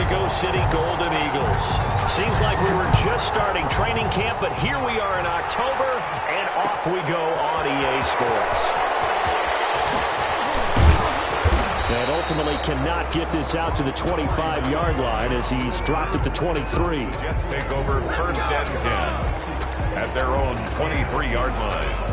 Mexico City Golden Eagles. Seems like we were just starting training camp, but here we are in October, and off we go on EA Sports. And ultimately cannot get this out to the 25-yard line as he's dropped at the 23. Jets take over first and 10 at their own 23-yard line.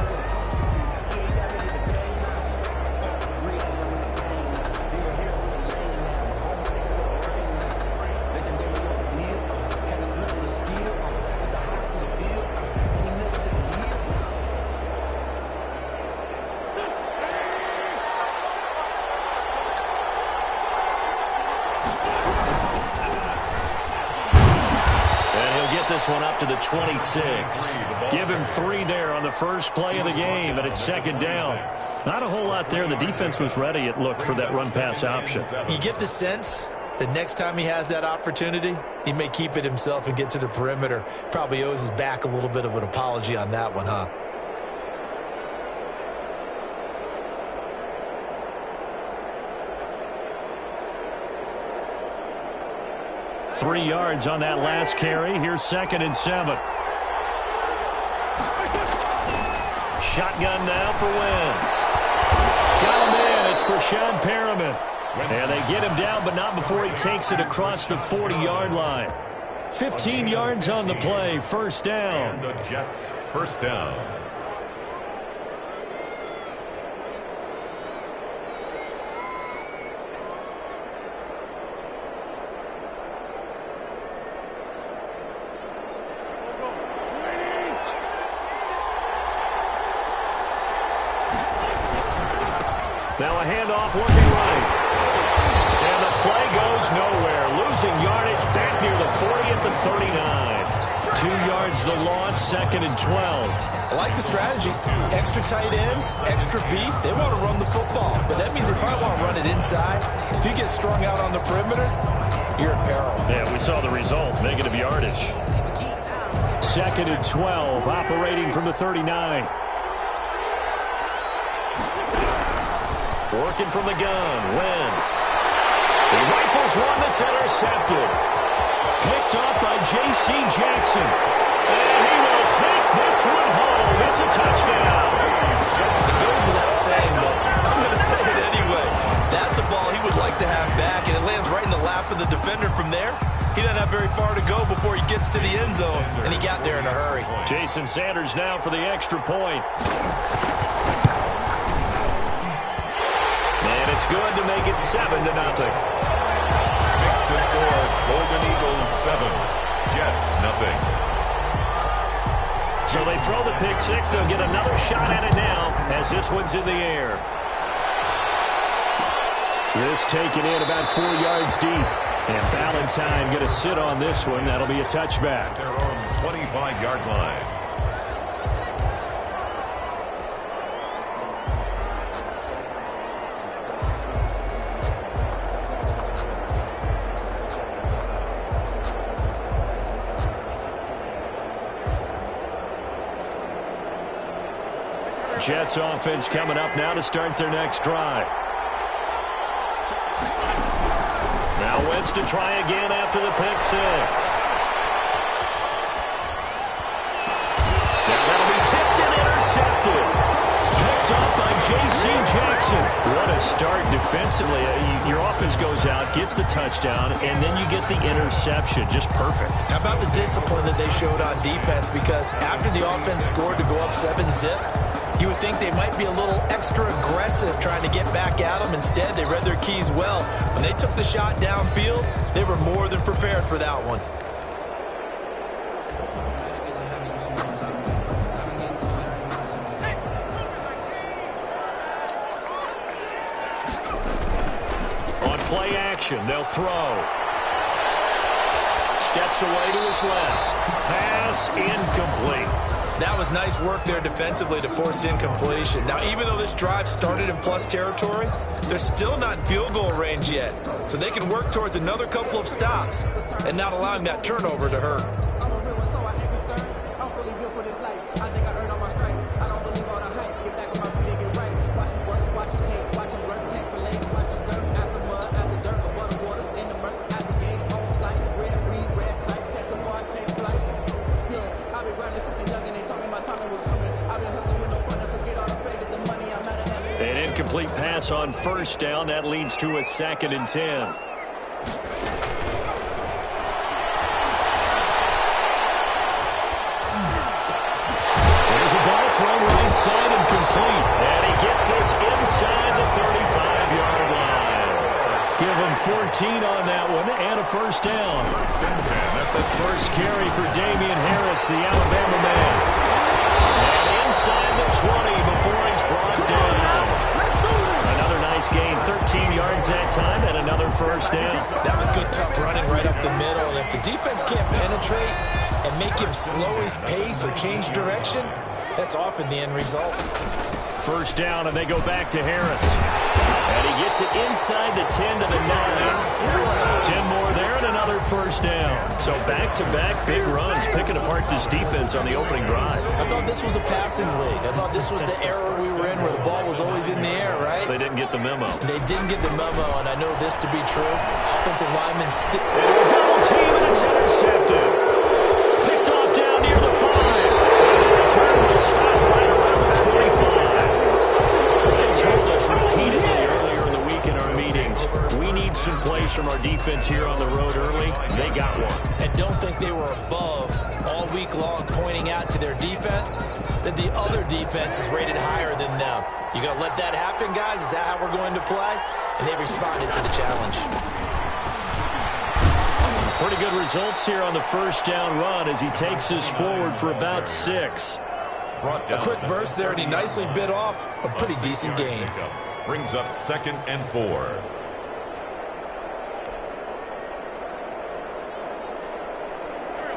This one up to the 26. Give him 3 there on the first play of the game, and it's second down. Not a whole lot there. The defense was ready, it looked, for that run-pass option. You get the sense that next time he has that opportunity, he may keep it himself and get to the perimeter. Probably owes his back a little bit of an apology on that one, huh? Three yards on that last carry. Here's second and 7. Shotgun now for Wentz. Got him in. It's Brashad Perriman. And they get him down, but not before he takes it across the 40-yard line. 15 yards on the play. First down. And the Jets, first down. Now a handoff looking right. And the play goes nowhere. Losing yardage back near the 40 at the 39. 2 yards the loss, second and 12. I like the strategy. Extra tight ends, extra beef. They want to run the football, but that means they probably want to run it inside. If you get strung out on the perimeter, you're in peril. Yeah, we saw the result. Negative yardage. Second and 12, operating from the 39. Working from the gun, Wentz. He rifles one that's intercepted. Picked up by J.C. Jackson. And he will take this one home. It's a touchdown. It goes without saying, but I'm going to say it anyway. That's a ball he would like to have back, and it lands right in the lap of the defender from there. He doesn't have very far to go before he gets to the end zone, and he got there in a hurry. Jason Sanders now for the extra point. And it's good to make it 7-0. Makes the score Golden Eagles 7, Jets nothing. So they throw the pick six. They'll get another shot at it now as this one's in the air. This taken in about 4 yards deep. And Ballantyne going to sit on this one. That'll be a touchback. Their own 25-yard line. Jets offense coming up now to start their next drive. Now Wentz to try again after the pick six. Now that'll be tipped and intercepted. Picked up by J.C. Jackson. What a start defensively. Your offense goes out, gets the touchdown, and then you get the interception. Just perfect. How about the discipline that they showed on defense? Because after the offense scored to go up 7-zip, you would think they might be a little extra aggressive trying to get back at them. Instead, they read their keys well. When they took the shot downfield, they were more than prepared for that one. On play action, they'll throw. Steps away to his left. Pass incomplete. That was nice work there defensively to force incompletion. Now, even though this drive started in plus territory, they're still not in field goal range yet. So they can work towards another couple of stops and not allowing that turnover to hurt. incomplete pass on first down. That leads to a 2nd and 10. Inside and complete. And he gets this inside the 35-yard line. Give him 14 on that one and a first down. First carry for Damian Harris, the Alabama man. And inside the 20 before he's brought down. Another nice gain, 13 yards that time, and another first down. That was good, tough running right up the middle. And if the defense can't penetrate and make him slow his pace or change direction, that's often the end result. First down, and they go back to Harris. And he gets it inside the 10 to the 9. 10 more there and another first down. So back-to-back big runs, picking apart this defense on the opening drive. I thought this was a passing league. I thought this was the era we were in where the ball was always in the air, right? They didn't get the memo. They didn't get the memo, and I know this to be true. Offensive linemen stick. Double team, and it's intercepted. Picked off down near the 5. Return will stop right around the 25. They told us repeatedly earlier in the week in our meetings, we need some plays from our defense here on the road early. They got one. And don't think they were above all week long pointing out to their defense that the other defense is rated higher than them. You going to let that happen, guys? Is that how we're going to play? And they responded to the challenge. Pretty good results here on the first down run as he takes us forward for about 6. A quick burst there, and he nicely bit off a pretty decent gain. Brings up 2nd and 4.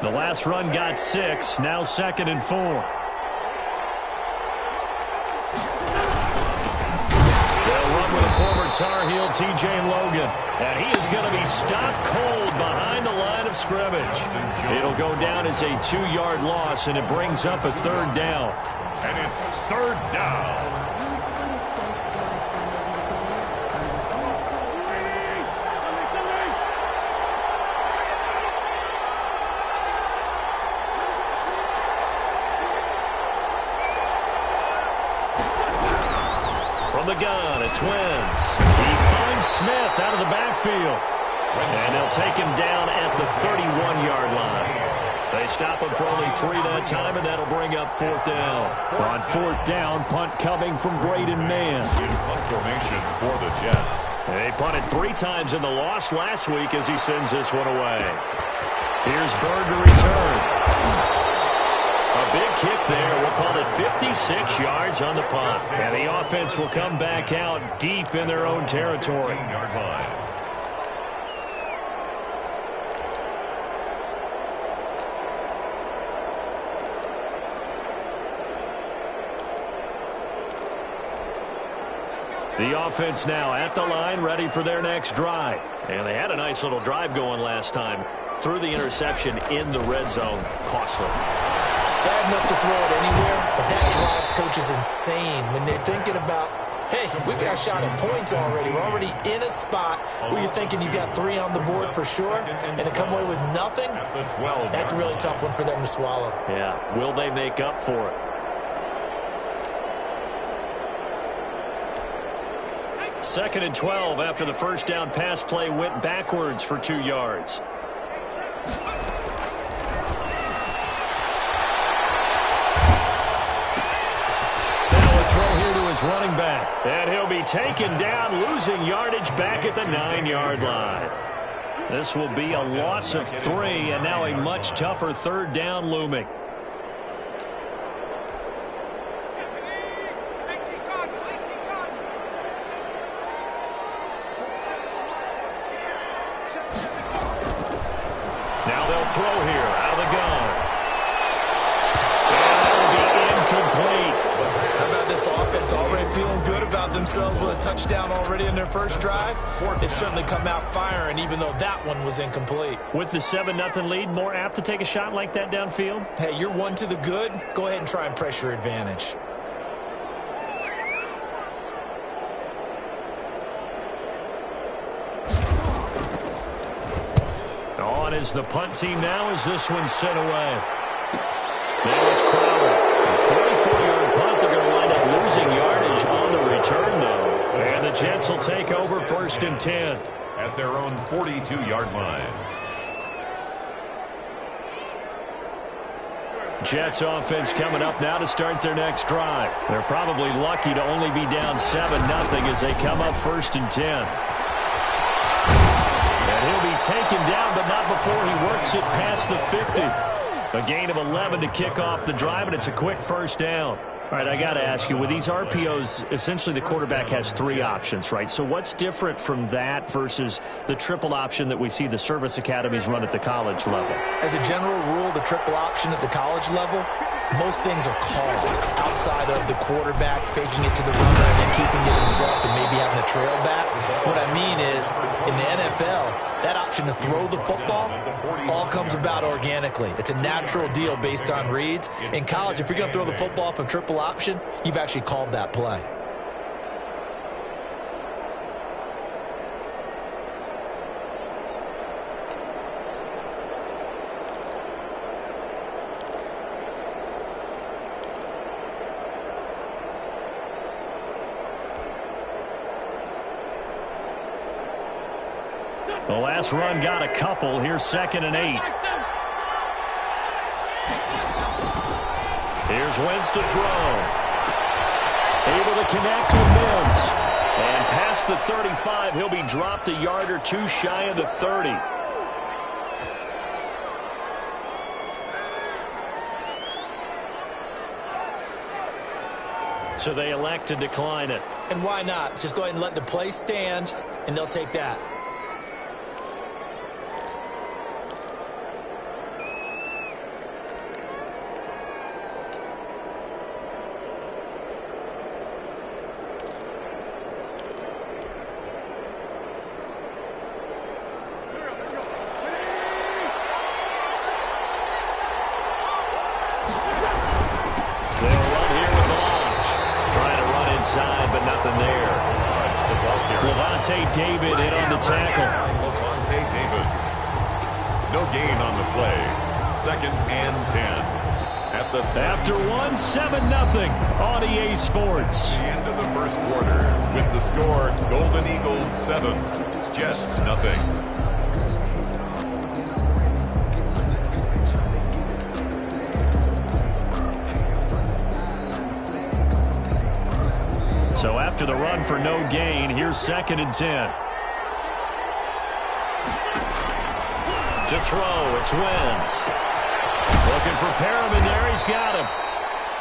The last run got 6, now 2nd and 4. They'll run with a former Tar Heel, T.J. Logan. And he is going to be stopped cold behind the line of scrimmage. It'll go down as a 2-yard loss, and it brings up a 3rd down. And it's 3rd down. From the gun, it's Wentz. He finds Smith out of the backfield. And they'll take him down at the 31-yard line. They stop him for only 3 that time, and that'll bring up 4th down. On 4th down, punt coming from Braden Mann. In punt formation for the Jets. They punted 3 times in the loss last week as he sends this one away. Here's Bird to return. A big kick there. We'll call it 56 yards on the punt. And the offense will come back out deep in their own territory. 15-yard line. The offense now at the line, ready for their next drive. And they had a nice little drive going last time. Threw the interception in the red zone. Costly. Bad enough to throw it anywhere, but that drives coaches insane when they're thinking about, hey, we got a shot at points already. We're already in a spot where you're thinking you got 3 on the board for sure, and to come away with nothing, that's a really tough one for them to swallow. Yeah, will they make up for it? Second and 12 after the first down pass play went backwards for 2 yards. Running back, and he'll be taken down, losing yardage back at the 9-yard line. This will be a loss of 3, and now a much tougher 3rd down looming. Now they'll throw here out of the gun. And that'll be incomplete. How about this offense already feeling good about themselves with a touchdown already in their first drive? They've certainly come out firing, even though that one was incomplete. With the 7-0 lead, more apt to take a shot like that downfield? Hey, you're 1 to the good. Go ahead and try and press your advantage. On is the punt team now as this one's sent away. Now it's Crowder. A 44-yard punt. They're going to wind up losing yardage on the return, though. And the Jets will take over 1st and 10. At their own 42-yard line. Jets offense coming up now to start their next drive. They're probably lucky to only be down 7-0 as they come up 1st and 10. And he'll be taken down, but not before he works it past the 50. A gain of 11 to kick off the drive, and it's a quick 1st down. All right, I got to ask you, with these RPOs, essentially the quarterback has 3 options, right? So what's different from that versus the triple option that we see the service academies run at the college level? As a general rule, the triple option at the college level, most things are called outside of the quarterback faking it to the runner and then keeping it himself and maybe having a trail back. What I mean is, in the NFL, that option to throw the football all comes about organically. It's a natural deal based on reads. In college, if you're going to throw the football off a triple option, you've actually called that play. The last run got a couple. Here's 2nd and 8. Here's Wentz to throw. Able to connect with Mims. And past the 35, he'll be dropped a yard or 2 shy of the 30. So they elect to decline it. And why not? Just go ahead and let the play stand, and they'll take that. But nothing there. David in on the tackle. David. No gain on the play. 2nd and 10. After 7-0 on EA Sports. The end of the 1st quarter with the score Golden Eagles 7, Jets 0. So after the run for no gain, here's 2nd and 10. To throw, it's Wentz. Looking for Perriman there, he's got him.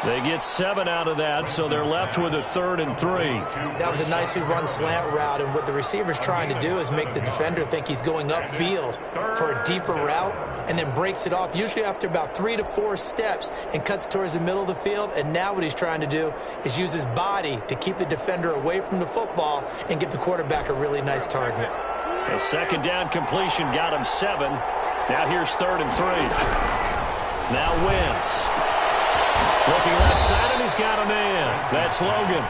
They get 7 out of that, so they're left with a 3rd and 3. That was a nicely run slant route, and what the receiver's trying to do is make the defender think he's going upfield for a deeper route, and then breaks it off, usually after about 3 to 4 steps, and cuts towards the middle of the field. And now what he's trying to do is use his body to keep the defender away from the football and give the quarterback a really nice target. A 2nd down completion got him 7. Now here's 3rd and 3. Now Wentz. Looking left side, and he's got a man. That's Logan.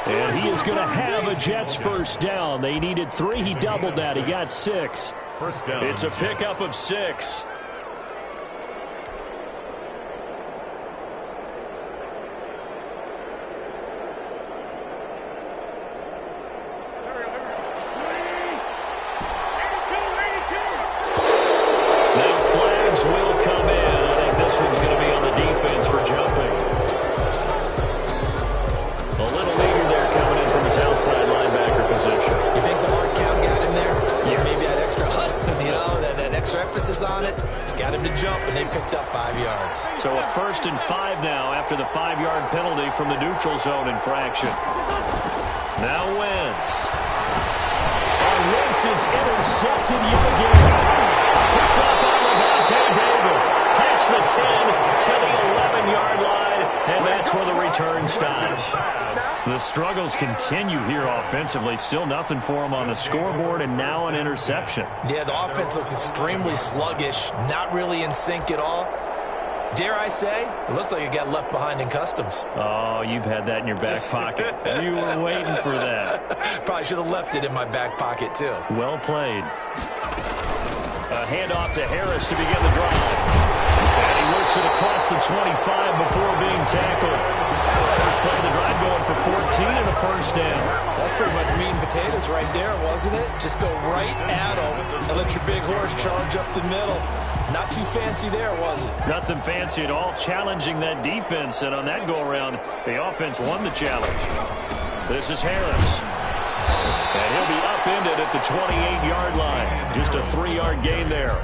And he is going to have a Jets 1st down. They needed 3. He doubled that. He got 6. 1st down. It's a pickup of 6. Now flags will come in. I think this one's going to be on the defense for jumping. A little leader there coming in from his outside linebacker position. You think the hard count got him there? Yes. Maybe that extra that extra emphasis on it got him to jump, and they picked up 5 yards. So a 1st and 5 now after the 5-yard penalty from the neutral zone infraction. Now Wentz. And Wentz is intercepted yet again. Picked up by David. Past the 10 to the 11-yard line, and that's where the return stops. The struggles continue here offensively. Still nothing for them on the scoreboard, and now an interception. Yeah, the offense looks extremely sluggish, not really in sync at all. Dare I say, it looks like it got left behind in customs. Oh, you've had that in your back pocket. You were waiting for that. Probably should have left it in my back pocket, too. Well played. A handoff to Harris to begin the drive. And he works it across the 25 before being tackled. First play of the drive going for 14 and a first down. That's pretty much meat and potatoes right there, wasn't it? Just go right at him and let your big horse charge up the middle. Not too fancy there, was it? Nothing fancy at all, challenging that defense. And on that go-around, the offense won the challenge. This is Harris. And he'll be upended at the 28-yard line. Just a 3-yard gain there.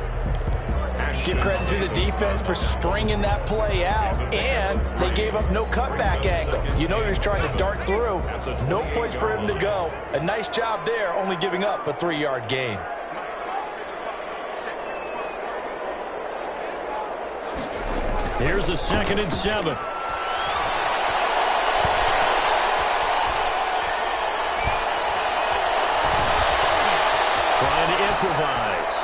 Give credit to the defense for stringing that play out, and they gave up no cutback angle. You know he's trying to dart through. No place for him to go. A nice job there, only giving up a 3-yard gain. Here's a 2nd and 7. Trying to improvise.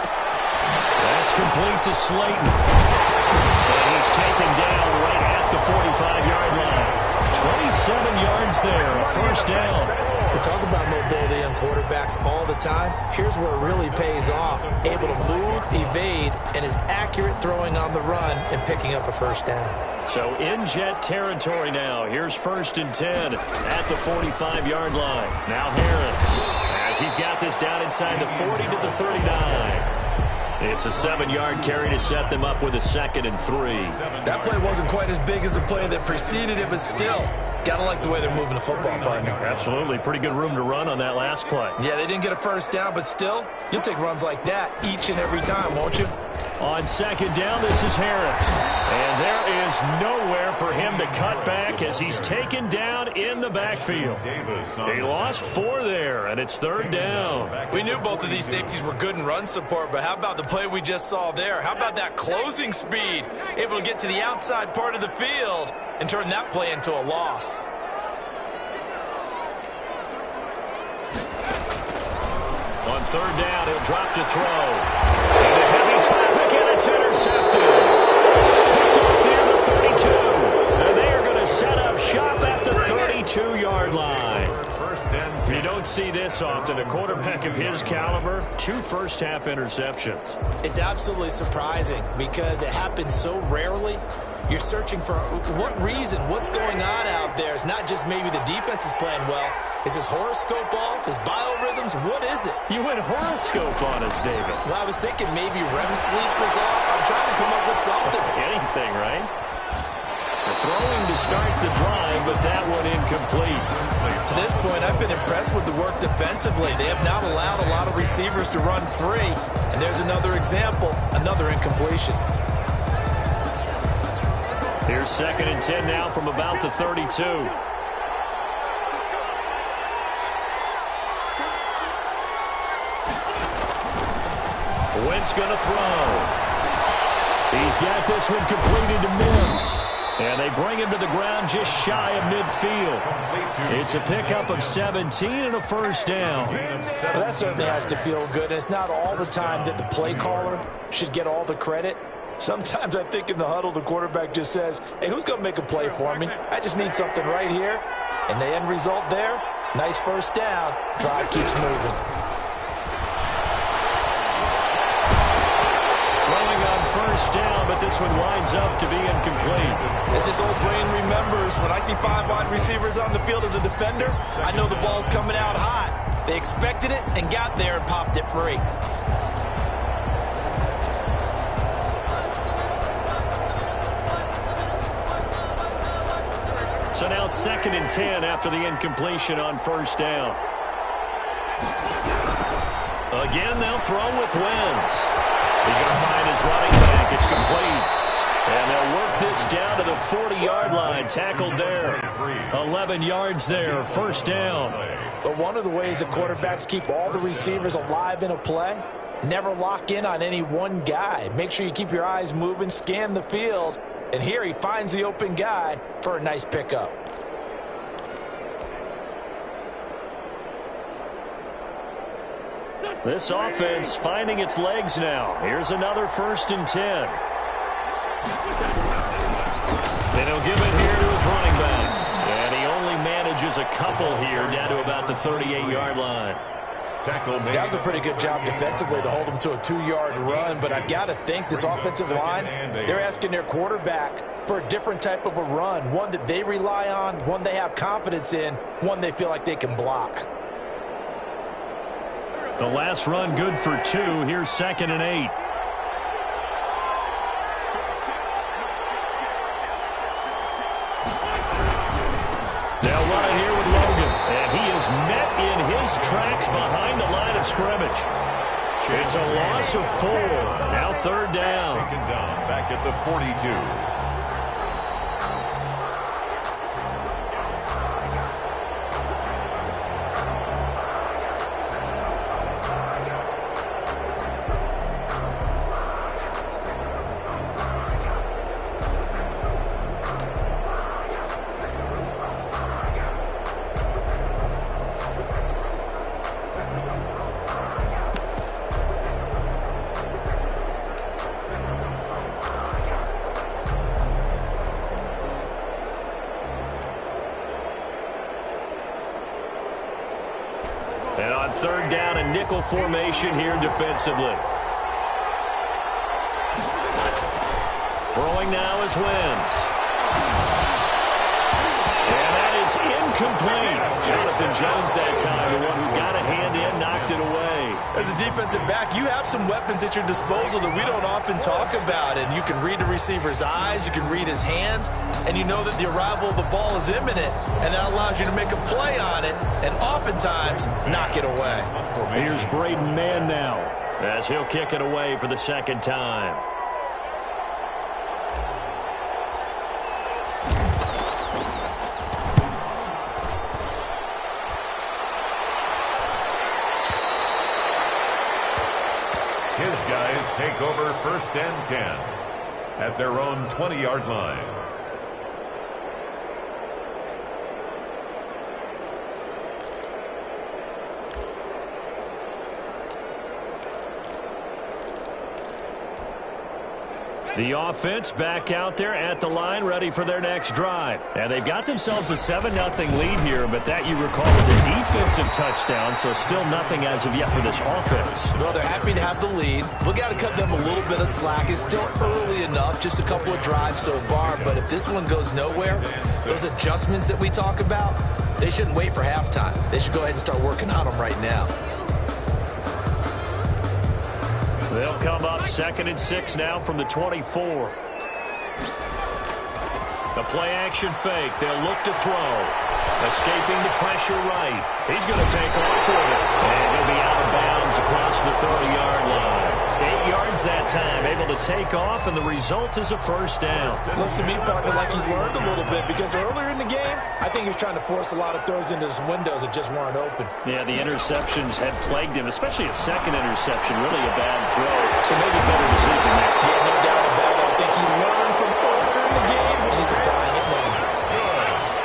That's complete to Slayton. And he's taken down right at the 45-yard line. 27 yards there, a first down. They talk about mobility on quarterbacks all the time. Here's where it really pays off. Able to move, evade, and is accurate throwing on the run and picking up a first down. So in jet territory now. Here's 1st and 10 at the 45-yard line. Now Harris, as he's got this down inside the 40 to the 39. It's a 7-yard carry to set them up with a 2nd and 3. That play wasn't quite as big as the play that preceded it, but still, gotta like the way they're moving the football, partner. Absolutely. Pretty good room to run on that last play. Yeah, they didn't get a first down, but still, you'll take runs like that each and every time, won't you? On 2nd down, this is Harris. And there is nowhere for him to cut back as he's taken down in the backfield. He lost 4 there, and it's 3rd down. We knew both of these safeties were good in run support, but how about the play we just saw there? How about that closing speed? Able to get to the outside part of the field and turn that play into a loss. On 3rd down, he'll drop to throw. Into heavy traffic, and it's intercepted. Picked off there at the 32. And they are going to set up shop at the 32-yard line. You don't see this often. A quarterback of his caliber, 2 first-half interceptions. It's absolutely surprising because it happens so rarely. You're searching for what reason, what's going on out there. It's not just maybe the defense is playing well. Is his horoscope off? His biorhythms? What is it? You went horoscope on us, David. Well, I was thinking maybe REM sleep is off. I'm trying to come up with something. Anything, right? They're throwing to start the drive, but that one incomplete. To this point, I've been impressed with the work defensively. They have not allowed a lot of receivers to run free. And there's another example, another incompletion. Here's 2nd and 10 now from about the 32. Wentz going to throw. He's got this one completed to Mims. And they bring him to the ground just shy of midfield. It's a pickup of 17 and a first down. Well, that certainly has to feel good. And it's not all the time that the play caller should get all the credit. Sometimes I think in the huddle, the quarterback just says, hey, who's going to make a play for me? I just need something right here. And the end result there, nice first down. Drive keeps moving. Throwing on first down, but this one winds up to be incomplete. As his old brain remembers, when I see 5 wide receivers on the field as a defender, I know the ball's coming out hot. They expected it and got there and popped it free. So now 2nd and 10 after the incompletion on first down. Again, they'll throw with Wentz. He's going to find his running back. It's complete. And they'll work this down to the 40-yard line. Tackled there. 11 yards there. First down. But one of the ways that quarterbacks keep all the receivers alive in a play, never lock in on any one guy. Make sure you keep your eyes moving, scan the field. And here he finds the open guy for a nice pickup. This offense finding its legs now. Here's another 1st and 10. Then he'll give it here to his running back. And he only manages a couple here down to about the 38-yard line. tackle made. That was a pretty good job defensively to hold them to a 2-yard run, but I've got to think this offensive line, they're asking their quarterback for a different type of a run, one that they rely on, one they have confidence in, one they feel like they can block. The last run good for 2. Here's 2nd and 8. They'll run it here with Logan, and he is met in his tracks behind the line of scrimmage. It's a loss of 4. Now 3rd down. Taken down back at the 42. And on 3rd down, a nickel formation here defensively. Throwing now is Wentz. And that is incomplete. Jonathan Jones that time, the one who got a hand in, knocked it away. As a defensive back, you have some weapons at your disposal that we don't often talk about. And you can read the receiver's eyes, you can read his hands, and you know that the arrival of the ball is imminent, and that allows you to make a play on it, and oftentimes knock it away. Here's Braden Mann now, as he'll kick it away for the 2nd time. His guys take over 1st and 10 at their own 20-yard line. The offense back out there at the line, ready for their next drive. And they've got themselves a 7-0 lead here, but that, you recall, was a defensive touchdown, so still nothing as of yet for this offense. Well, they're happy to have the lead. We've got to cut them a little bit of slack. It's still early enough, just a couple of drives so far, but if this one goes nowhere, those adjustments that we talk about, they shouldn't wait for halftime. They should go ahead and start working on them right now. They'll come up 2nd and 6 now from the 24. The play-action fake. They'll look to throw. Escaping the pressure right. He's going to take off with it. And he'll be out of bounds across the 30-yard line. 8 yards that time. Able to take off, and the result is a 1st down. Looks to me, partner, like he's learned a little bit, because earlier in the game, I think he was trying to force a lot of throws into some windows that just weren't open. Yeah, the interceptions had plagued him, especially a 2nd interception. Really a bad throw. So maybe a better decision there. Yeah, no doubt about it. I think he learned from earlier in the game, and he's applying it now.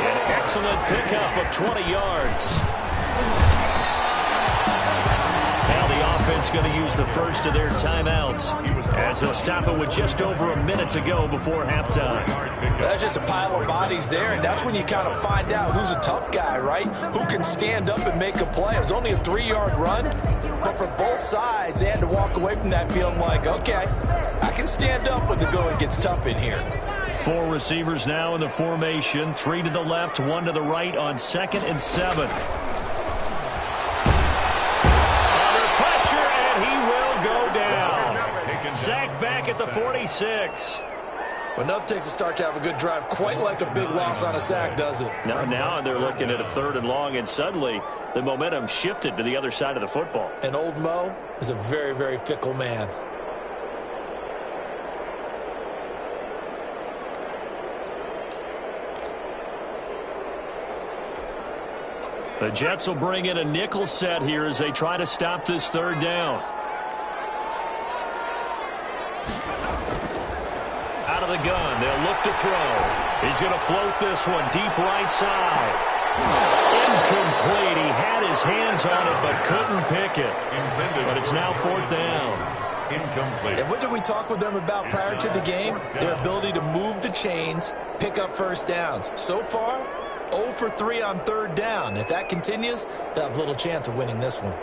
An excellent pickup of 20 yards. Now the offense going to use the first of their timeouts, as they'll stop it with just over a minute to go before halftime. That's just a pile of bodies there, and that's when you kind of find out who's a tough guy, right? Who can stand up and make a play. It was only a 3-yard run, but for both sides, they had to walk away from that feeling like, okay, I can stand up when the going gets tough in here. 4 receivers now in the formation, 3 to the left, 1 to the right on 2nd and 7. Sacked back at the 46. But nothing takes a start to have a good drive, quite like a big loss on a sack, does it? Now they're looking at a 3rd and long, and suddenly the momentum shifted to the other side of the football. And old Mo is a very, very fickle man. The Jets will bring in a nickel set here as they try to stop this 3rd down. Out of the gun, they'll look to throw. He's going to float this one deep right side. Incomplete. He had his hands on it but couldn't pick it. But it's now 4th down. Incomplete. And what did we talk with them about prior to the game? Their ability to move the chains, pick up 1st downs. So far, 0 for 3 on 3rd down. If that continues, they'll have little chance of winning this one.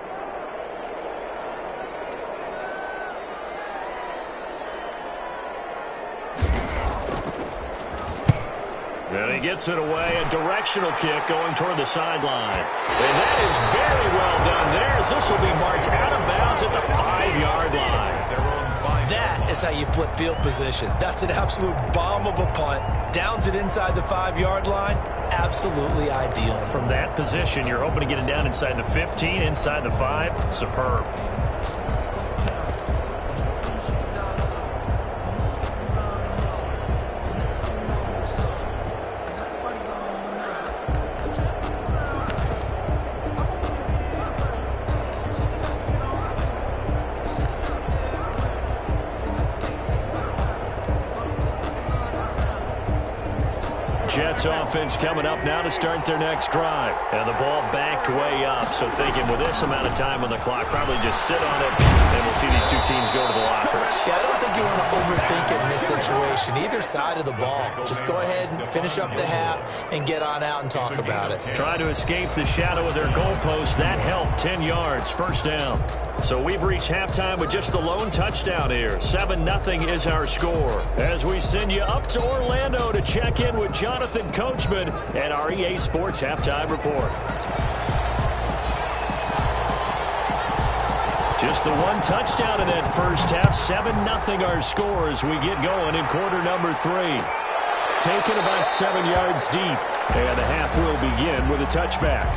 And he gets it away, a directional kick going toward the sideline. And that is very well done there, as this will be marked out of bounds at the 5-yard line. That is how you flip field position. That's an absolute bomb of a punt. Downs it inside the 5-yard line. Absolutely ideal. From that position, you're hoping to get it down inside the 15, inside the 5. Superb. Jets offense coming up now to start their next drive. And the ball backed way up. So thinking with this amount of time on the clock, probably just sit on it, and we'll see these two teams go to the lockers. Yeah, I don't think you want to overthink it in this situation. Either side of the ball. Just go ahead and finish up the half and get on out and talk about it. Trying to escape the shadow of their goalpost. That helped. 10 yards, first down. So we've reached halftime with just the lone touchdown here. 7-0 is our score. As we send you up to Orlando to check in with Jonathan Coachman and our EA Sports Halftime Report. Just the one touchdown in that first half. 7-0 our score as we get going in quarter number 3. Taken about 7 yards deep. And the half will begin with a touchback.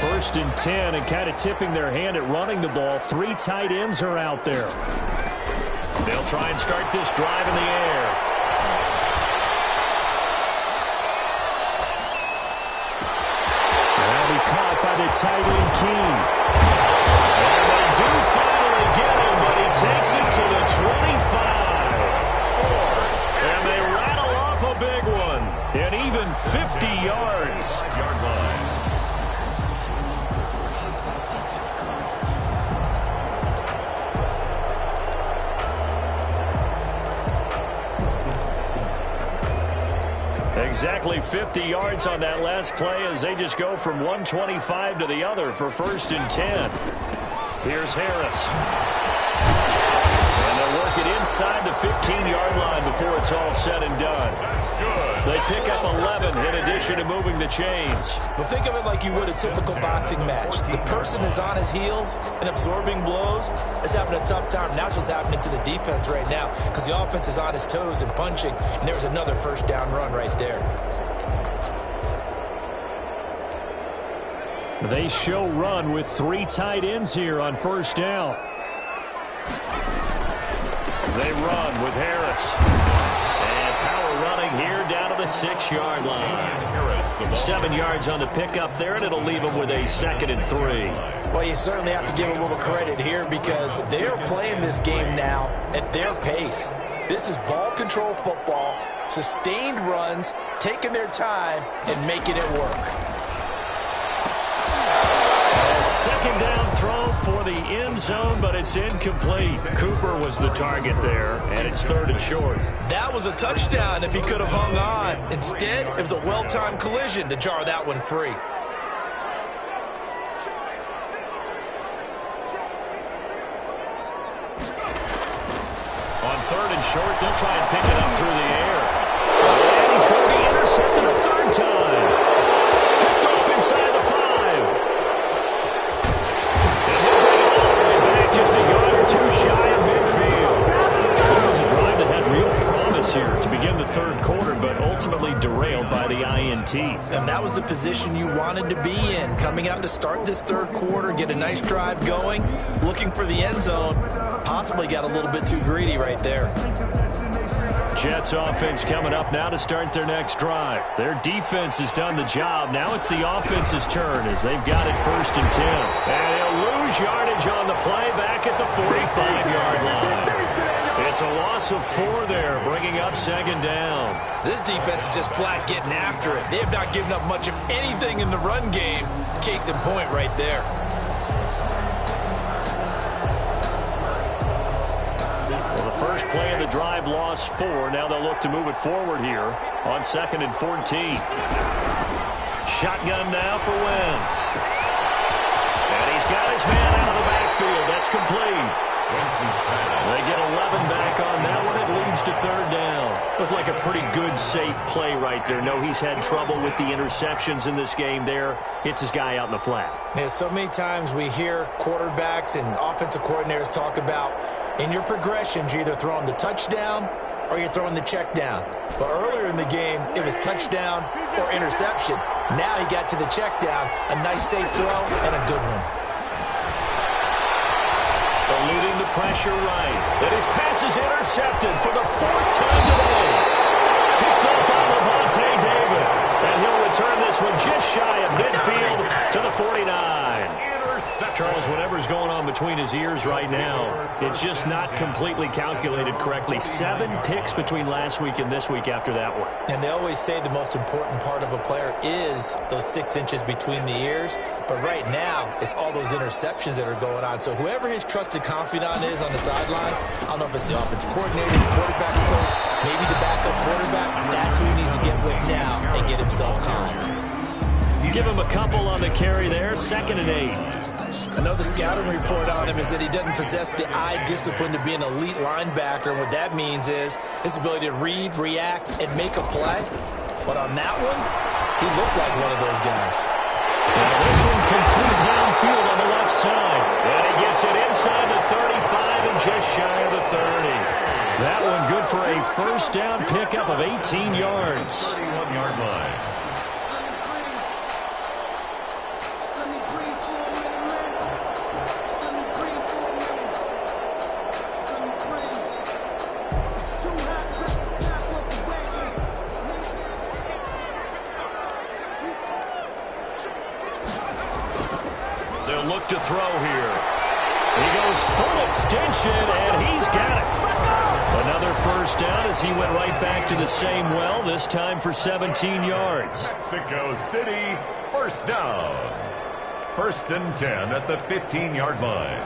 First and 10, and kind of tipping their hand at running the ball. 3 tight ends are out there. They'll try and start this drive in the air. That'll be caught by the tight end Key. And they do finally get him, but he takes it to the 25. And they rattle off a big one. And even 50 yards. Yard line. Exactly 50 yards on that last play as they just go from 125 to the other for first and 10. Here's Harris. And they'll work it inside the 15-yard line before it's all said and done. They pick up 11 in addition to moving the chains. Well, think of it like you would a typical boxing match. The person is on his heels and absorbing blows is having a tough time. And that's what's happening to the defense right now because the offense is on his toes and punching, and there's another first down run right there. They show run with 3 tight ends here on first down. They run with Harris. Here down to the 6-yard line. 7 yards on the pickup there, and it'll leave them with a 2nd and 3. Well, you certainly have to give a little credit here because they are playing this game now at their pace. This is ball control football, sustained runs, taking their time, and making it work. Second down throw for the end zone, but it's incomplete. Cooper was the target there, and it's 3rd and short. That was a touchdown if he could have hung on. Instead, it was a well-timed collision to jar that one free. On 3rd and short, they'll try and pick it up through the air. And he's going to be intercepted a 3rd time. Picked off inside the 5. Just a yard or 2 shy of midfield. It was a drive that had real promise here to begin the 3rd quarter, but ultimately derailed by the INT. And that was the position you wanted to be in. Coming out to start this 3rd quarter, get a nice drive going, looking for the end zone. Possibly got a little bit too greedy right there. Jets offense coming up now to start their next drive. Their defense has done the job. Now it's the offense's turn as they've got it 1st and 10. And he'll lose yardage on the play back at the 45-yard line. It's a loss of 4 there, bringing up 2nd down. This defense is just flat getting after it. They have not given up much of anything in the run game. Case in point right there. First play of the drive lost 4. Now they'll look to move it forward here on 2nd and 14. Shotgun now for Wentz. And he's got his man out of the backfield. That's complete. They get 11 back on that one. It leads to third down. Looked like a pretty good, safe play right there. No, he's had trouble with the interceptions in this game there. Hits his guy out in the flat. Yeah, so many times we hear quarterbacks and offensive coordinators talk about in your progressions, you're either throwing the touchdown or you're throwing the check down. But earlier in the game, it was touchdown or interception. Now he got to the check down. A nice, safe throw and a good one. Eluding the pressure right. And his pass is intercepted for the fourth time today. Picked up by Levante David. And he'll return this one just shy of midfield to the 49. Charles, whatever's going on between his ears right now, it's just not completely calculated correctly. 7 picks between last week and this week after that one. And they always say the most important part of a player is those 6 inches between the ears. But right now, it's all those interceptions that are going on. So whoever his trusted confidant is on the sidelines, I don't know if it's the offensive coordinator, the quarterback's coach, maybe the backup quarterback, that's who he needs to get with now and get himself calm. Give him a couple on the carry there, 2nd and 8. Another scouting report on him is that he doesn't possess the eye discipline to be an elite linebacker. And what that means is his ability to read, react, and make a play. But on that one, he looked like one of those guys. Now this one complete downfield on the left side. And he gets it inside the 35 and just shy of the 30. That one good for a first down pickup of 18 yards. 31-yard line. Look to throw here. He goes full extension, and he's got it. Another first down as he went right back to the same well, this time for 17 yards. Mexico City, first down. 1st and 10 at the 15-yard line.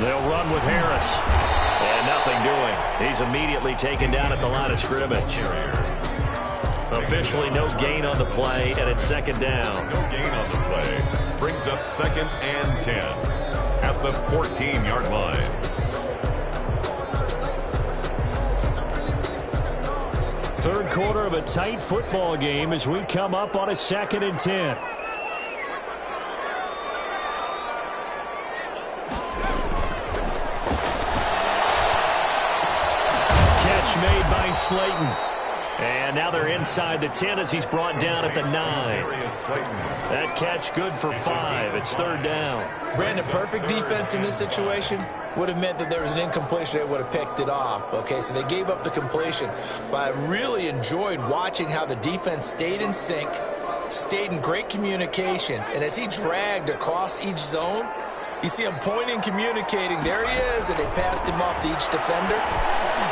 They'll run with Harris. And nothing doing. He's immediately taken down at the line of scrimmage. Officially no gain on the play, and it's 2nd down. No gain on the play. Brings up 2nd and 10 at the 14-yard line. Third quarter of a tight football game as we come up on a 2nd and 10. Catch made by Slayton. And now they're inside the 10 as he's brought down at the 9. That catch good for 5. It's 3rd down. Brandon, perfect defense in this situation would have meant that there was an incompletion that would have picked it off. Okay, so they gave up the completion. But I really enjoyed watching how the defense stayed in sync, stayed in great communication. And as he dragged across each zone, you see him pointing, communicating. There he is, and they passed him off to each defender.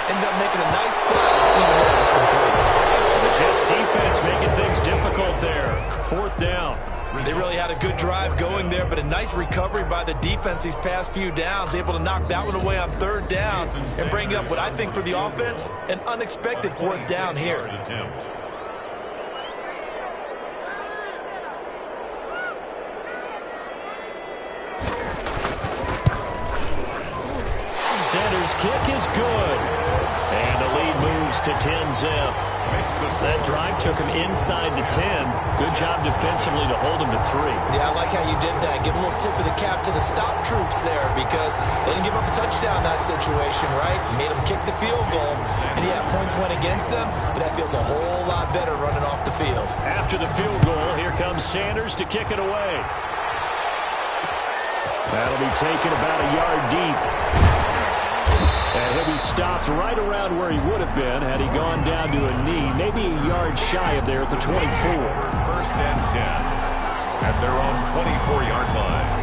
Ended up making a nice play, even though it was complete. The Jets defense making things difficult there. 4th down. They really had a good drive going there, but a nice recovery by the defense these past few downs, able to knock that one away on 3rd down and bring up what I think for the offense, an unexpected 4th down here. Sanders' kick is good. And the lead moves to 10-zip. That drive took him inside the 10. Good job defensively to hold him to 3. Yeah, I like how you did that. Give a little tip of the cap to the stop troops there because they didn't give up a touchdown in that situation, right? Made them kick the field goal. And yeah, points went against them, but that feels a whole lot better running off the field. After the field goal, here comes Sanders to kick it away. That'll be taken about a yard deep. And he'll be stopped right around where he would have been had he gone down to a knee, maybe a yard shy of there at the 24. 1st and 10 at their own 24-yard line.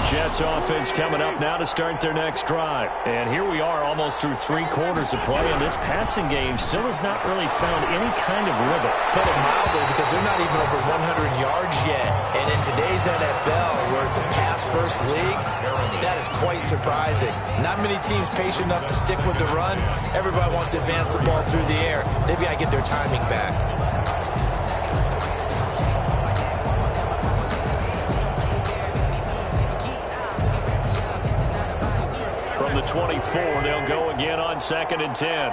Jets offense coming up now to start their next drive. And here we are almost through 3 quarters of play, and this passing game still has not really found any kind of rhythm. Put it mildly, because they're not even over 100 yards yet. And in today's NFL, where it's a pass-first league, that is quite surprising. Not many teams patient enough to stick with the run. Everybody wants to advance the ball through the air. They've got to get their timing back. They'll go again on 2nd and 10.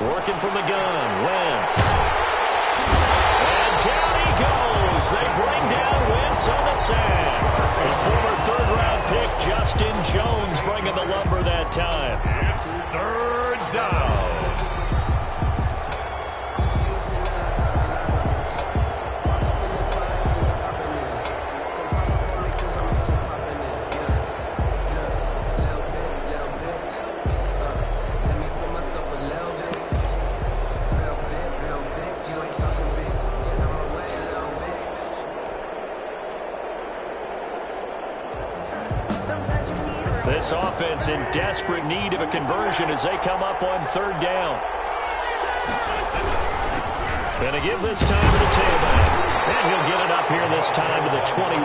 Working from the gun, Wentz. And down he goes. They bring down Wentz on the sand. The former third-round pick, Justin Jones, bringing the lumber that time. It's 3rd down. This offense in desperate need of a conversion as they come up on 3rd down. Going to give this time to the tailback. And he'll get it up here this time to the 21.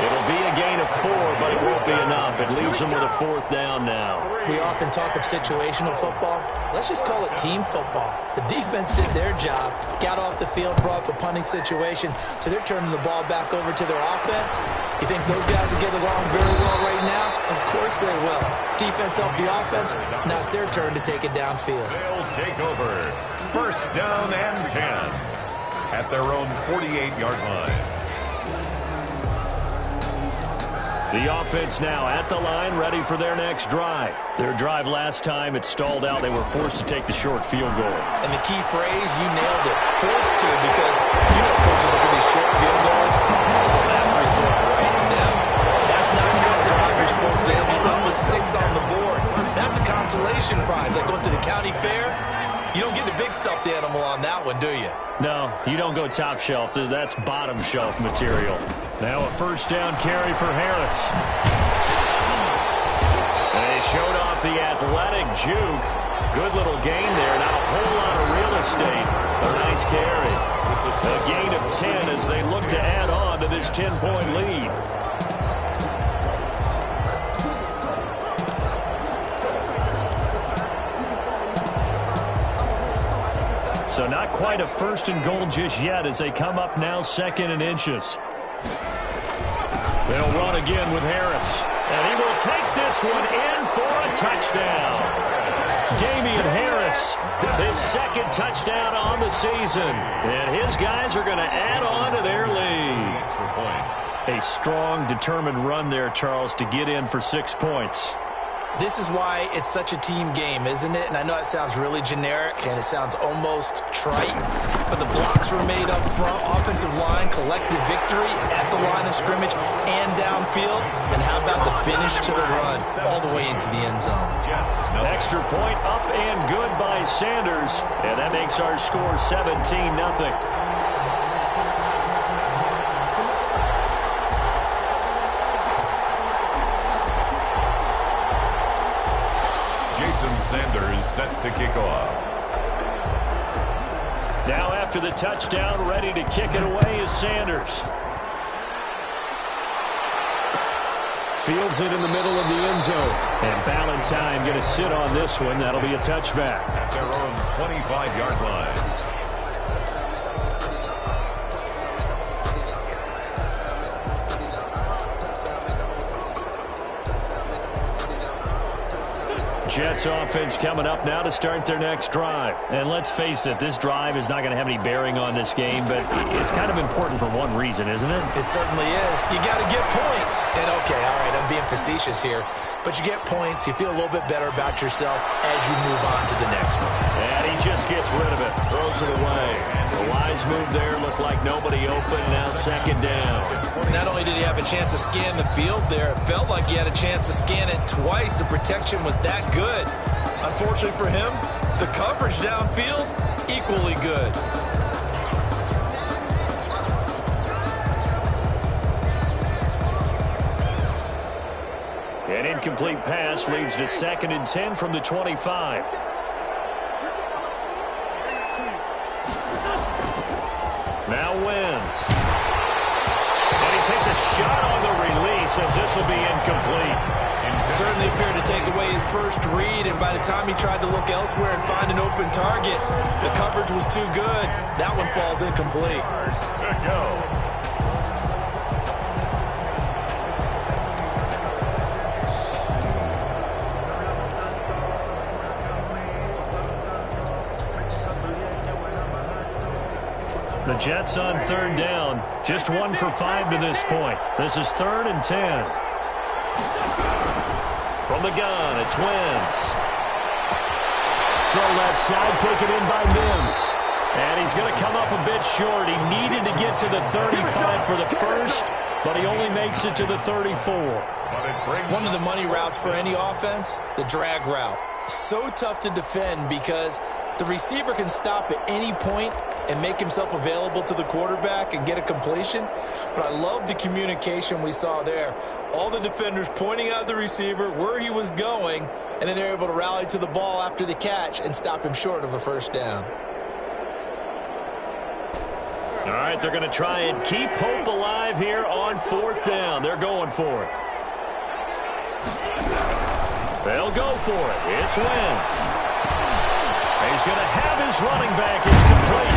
It'll be a gain of 4, but it won't be enough. It leaves them with a 4th down now. We often talk of situational football. Let's just call it team football. The defense did their job, got off the field, brought the punting situation, so they're turning the ball back over to their offense. You think those guys will get along very well right now? Of course they will. Defense helped the offense. Now it's their turn to take it downfield. They'll take over. 1st down and 10 at their own 48-yard line. The offense now at the line, ready for their next drive. Their drive last time, it stalled out. They were forced to take the short field goal. And the key phrase, you nailed it. Forced to, because you know coaches look at these short field goals as a last resort, right? To them, that's not your drive you're supposed to have. You're supposed to put 6 on the board. That's a consolation prize. Like going to the county fair, you don't get the big stuffed animal on that one, do you? No, you don't go top shelf. That's bottom shelf material. Now a 1st down carry for Harris. They showed off the athletic juke. Good little gain there. Not a whole lot of real estate. A nice carry. A gain of 10 as they look to add on to this 10-point lead. So not quite a 1st and goal just yet as they come up now 2nd and inches. They'll run again with Harris. And he will take this one in for a touchdown. Damian Harris, his 2nd touchdown on the season. And his guys are going to add on to their lead. A strong, determined run there, Charles, to get in for 6 points. This is why it's such a team game, isn't it? And I know it sounds really generic and it sounds almost trite, but the blocks were made up front, offensive line, collective victory at the line of scrimmage and downfield. And how about the finish to the run all the way into the end zone? Extra point up and good by Sanders. And that makes our score 17-0. Sanders set to kick off. Now after the touchdown, ready to kick it away is Sanders. Fields it in the middle of the end zone. And Ballantyne going to sit on this one. That'll be a touchback. At their own 25-yard line. Jets offense coming up now to start their next drive. And let's face it, this drive is not going to have any bearing on this game, but it's kind of important for one reason, isn't it? It certainly is. You got to get points. And okay, all right, I'm being facetious here, but you get points, you feel a little bit better about yourself as you move on to the next one. And he just gets rid of it, throws it away. The wise move there, looked like nobody open, now 2nd down. Not only did he have a chance to scan the field there, it felt like he had a chance to scan it twice. The protection was that good. Unfortunately for him, the coverage downfield, equally good. An incomplete pass leads to 2nd and 10 from the 25. Now Wentz. And he takes a shot on the release as this will be incomplete. Certainly appeared to take away his first read, and by the time he tried to look elsewhere and find an open target, the coverage was too good. That one falls incomplete. To go. The Jets on third down. Just 1 for 5 to this point. This is 3rd and 10. From the gun, it's Wentz. Throw left side, taken in by Mims. And he's going to come up a bit short. He needed to get to the 35 for the first, but he only makes it to the 34. One of the money routes for any offense, the drag route. So tough to defend because the receiver can stop at any point and make himself available to the quarterback and get a completion. But I love the communication we saw there. All the defenders pointing out the receiver, where he was going, and then they're able to rally to the ball after the catch and stop him short of a first down. All right, they're going to try and keep hope alive here on 4th down. They're going for it. They'll go for it. It's Wentz. He's going to have his running back. It's complete.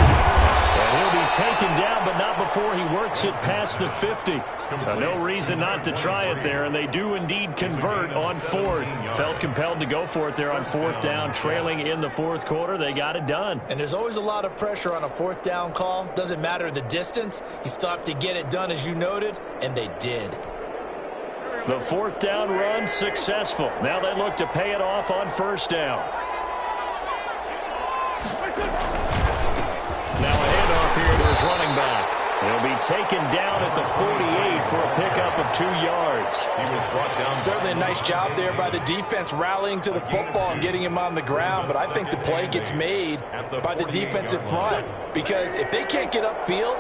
And he'll be taken down, but not before he works it past the 50. No reason not to try it there, and they do indeed convert on 4th. Felt compelled to go for it there on 4th down, trailing in the 4th quarter. They got it done. And there's always a lot of pressure on a 4th down call. Doesn't matter the distance. You still have to get it done, as you noted, and they did. The 4th down run successful. Now they look to pay it off on 1st down. Now a handoff here to his running back. He'll be taken down at the 48 for a pickup of 2 yards. He was brought down. Certainly a nice job there by the defense rallying to the football and getting him on the ground, but I think the play gets made by the defensive front because if they can't get upfield,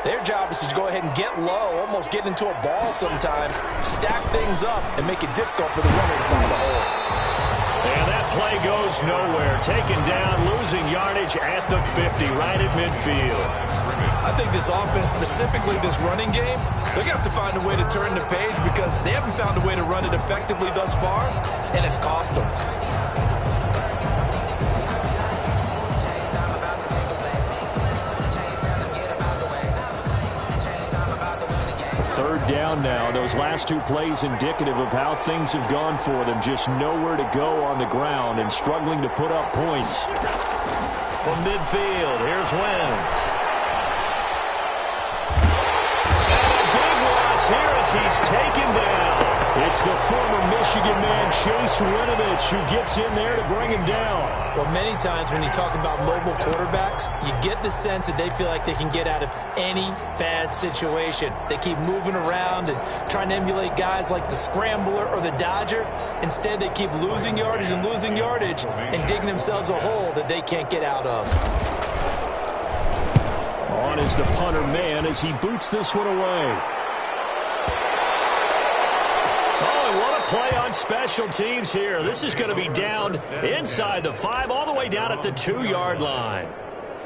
their job is to go ahead and get low, almost get into a ball sometimes, stack things up, and make it difficult for the runner to find a hole. And that play goes nowhere. Taken down, losing yardage at the 50, right at midfield. I think this offense, specifically this running game, they're going to have to find a way to turn the page because they haven't found a way to run it effectively thus far, and it's cost them. Third down now. Those last 2 plays indicative of how things have gone for them. Just nowhere to go on the ground and struggling to put up points. From midfield, here's Wentz. And a big loss here as he's taken down. It's the former Michigan man, Chase Winovich, who gets in there to bring him down. Well, many times when you talk about mobile quarterbacks, you get the sense that they feel like they can get out of any bad situation. They keep moving around and trying to emulate guys like the Scrambler or the Dodger. Instead, they keep losing yardage and digging themselves a hole that they can't get out of. On is the punter man as he boots this one away. Play on special teams here. This is going to be down inside the 5, all the way down at the 2-yard line.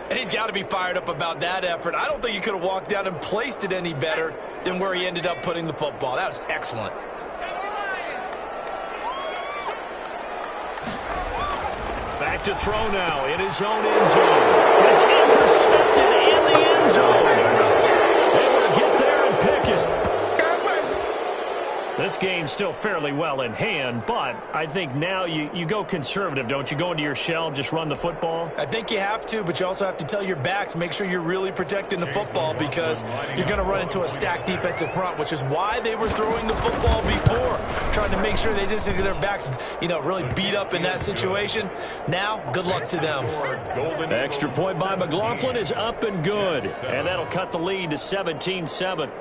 And he's got to be fired up about that effort. I don't think he could have walked down and placed it any better than where he ended up putting the football. That was excellent. Back to throw now in his own end zone. It's intercepted in the end zone. Able to get there and pick it. This game's still fairly well in hand, but I think now you go conservative, don't you? Go into your shell, just run the football? I think you have to, but you also have to tell your backs, make sure you're really protecting the football because you're going to run into a stacked defensive front, which is why they were throwing the football before, trying to make sure they just get their backs, really beat up in that situation. Now, good luck to them. Extra point by McLaughlin is up and good, and that'll cut the lead to 17-7.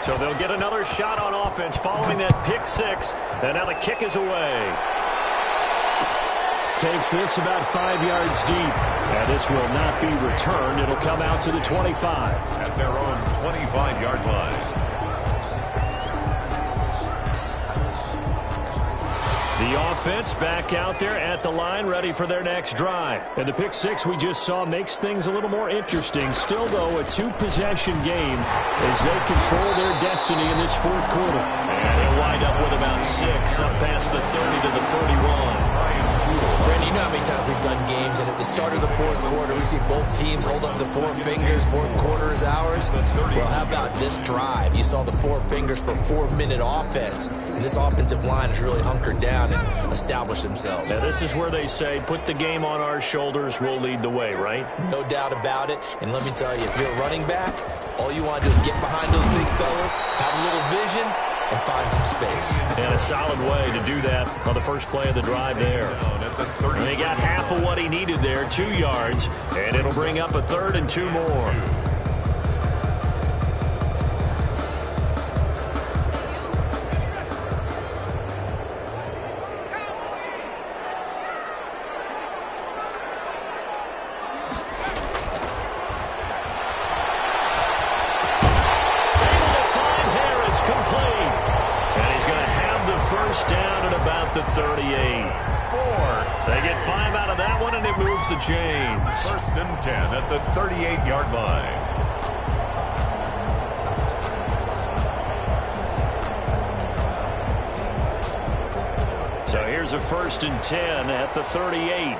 So they'll get another shot on offense following that pick 6. And now the kick is away. Takes this about 5 yards deep. And this will not be returned. It'll come out to the 25. At their own 25-yard line. The offense back out there at the line, ready for their next drive. And the pick six we just saw makes things a little more interesting. Still, though, a two-possession game as they control their destiny in this fourth quarter. And they'll wind up with about 6 up past the 30 to the 31. Brandon, you know how many times we've done games, and at the start of the fourth quarter, we see both teams hold up the 4 fingers, fourth quarter is ours. Well, how about this drive? You saw the 4 fingers for 4-minute offense, and this offensive line has really hunkered down and established themselves. Now, this is where they say, put the game on our shoulders, we'll lead the way, right? No doubt about it, and let me tell you, if you're a running back, all you want to do is get behind those big fellas, have a little vision, and find some space. And a solid way to do that on the first play of the drive there. And he got half of what he needed there, 2 yards, and it'll bring up a 3rd and 2 more. Down at about the 38. They get 5 out of that one, and it moves the chains. 1st and 10 at the 38-yard line. So here's a 1st and 10 at the 38.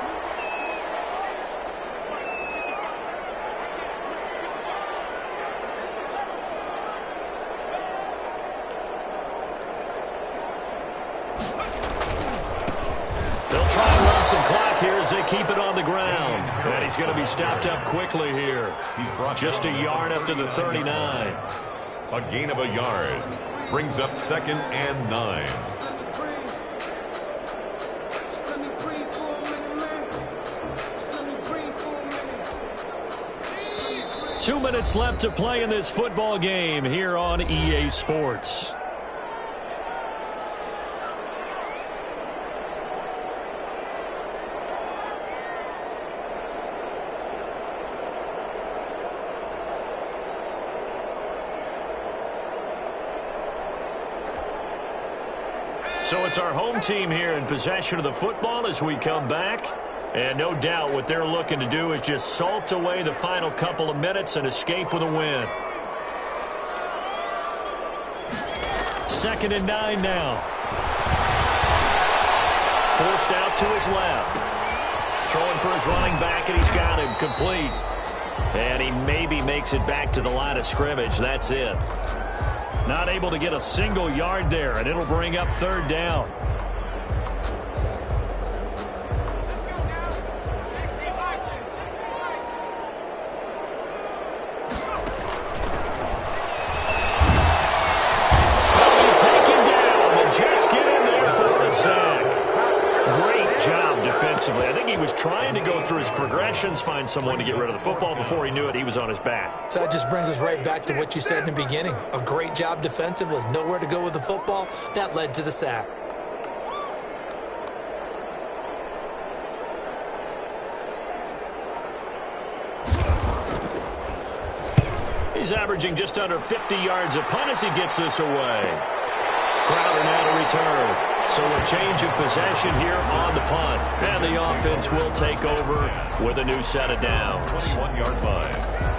Some clock here as they keep it on the ground. And he's going to be stopped up quickly here. He's brought just a yard up to the 39. A gain of a yard. Brings up 2nd and 9. Two minutes left to play in this football game here on EA Sports. So it's our home team here in possession of the football as we come back. And no doubt what they're looking to do is just salt away the final couple of minutes and escape with a win. 2nd and 9 now. Forced out to his left. Throwing for his running back, and he's got him complete. And he maybe makes it back to the line of scrimmage. That's it. Not able to get a single yard there, and it'll bring up 3rd down. Taken down. The Jets get in there for a sack. Great job defensively. I think he was trying to go through his progressions, find someone to get rid of the football. Before he knew it, he was on his back. So that just brings us right back to what you said in the beginning. A great job defensively. Nowhere to go with the football. That led to the sack. He's averaging just under 50 yards a punt as he gets this away. Crowder now to return. So a change of possession here on the punt. And the offense will take over with a new set of downs. 21-yard line.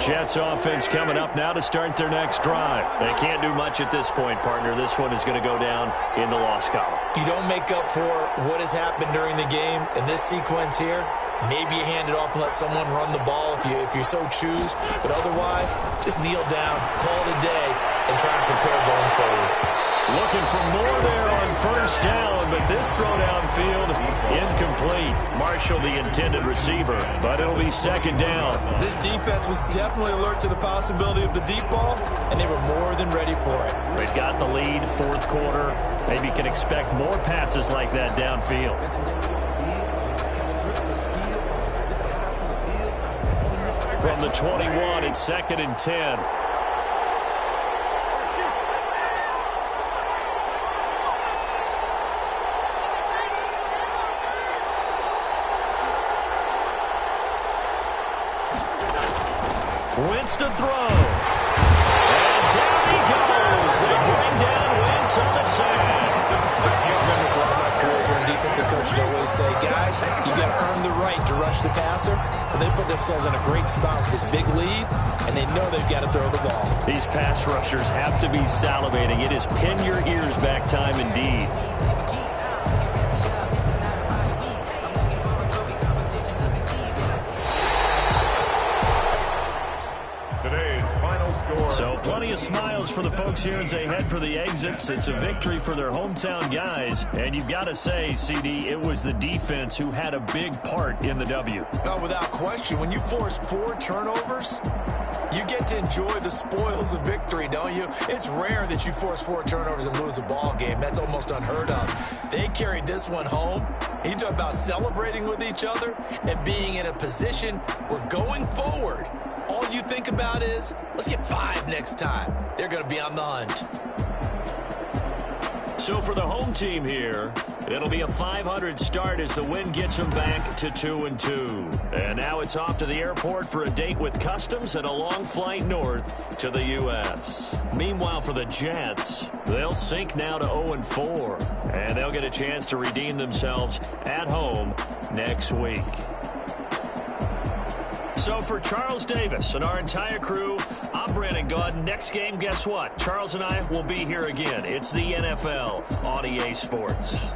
Jets offense coming up now to start their next drive. They can't do much at this point, partner. This one is going to go down in the loss column. You don't make up for what has happened during the game in this sequence here. Maybe you hand it off and let someone run the ball if you so choose. But otherwise, just kneel down, call it a day, and try and prepare going forward. Looking for more there on 1st down, but this throw downfield incomplete. Marshall, the intended receiver, but it'll be 2nd down. This defense was definitely alert to the possibility of the deep ball, and they were more than ready for it. They've got the lead, 4th quarter. Maybe can expect more passes like that downfield. From the 21, it's 2nd and 10. Wentz to throw. And down he goes. They bring down Wentz on the sack. I remember throughout my career here in defensive coaches always say, guys, you got to earn the right to rush the passer. And they put themselves in a great spot with this big lead, and they know they've got to throw the ball. These pass rushers have to be salivating. It is pin your ears back time indeed. So plenty of smiles for the folks here as they head for the exits. It's a victory for their hometown guys. And you've got to say, CD, it was the defense who had a big part in the W. No, without question. When you force 4 turnovers, you get to enjoy the spoils of victory, don't you? It's rare that you force 4 turnovers and lose a ball game. That's almost unheard of. They carried this one home. You talk about celebrating with each other and being in a position where going forward, all you think about is, let's get 5 next time. They're going to be on the hunt. So for the home team here, it'll be a 500 start as the win gets them back to 2-2. And now it's off to the airport for a date with Customs and a long flight north to the U.S. Meanwhile, for the Jets, they'll sink now to 0-4. And they'll get a chance to redeem themselves at home next week. So for Charles Davis and our entire crew, I'm Brandon Gaudin. Next game, guess what? Charles and I will be here again. It's the NFL on EA Sports.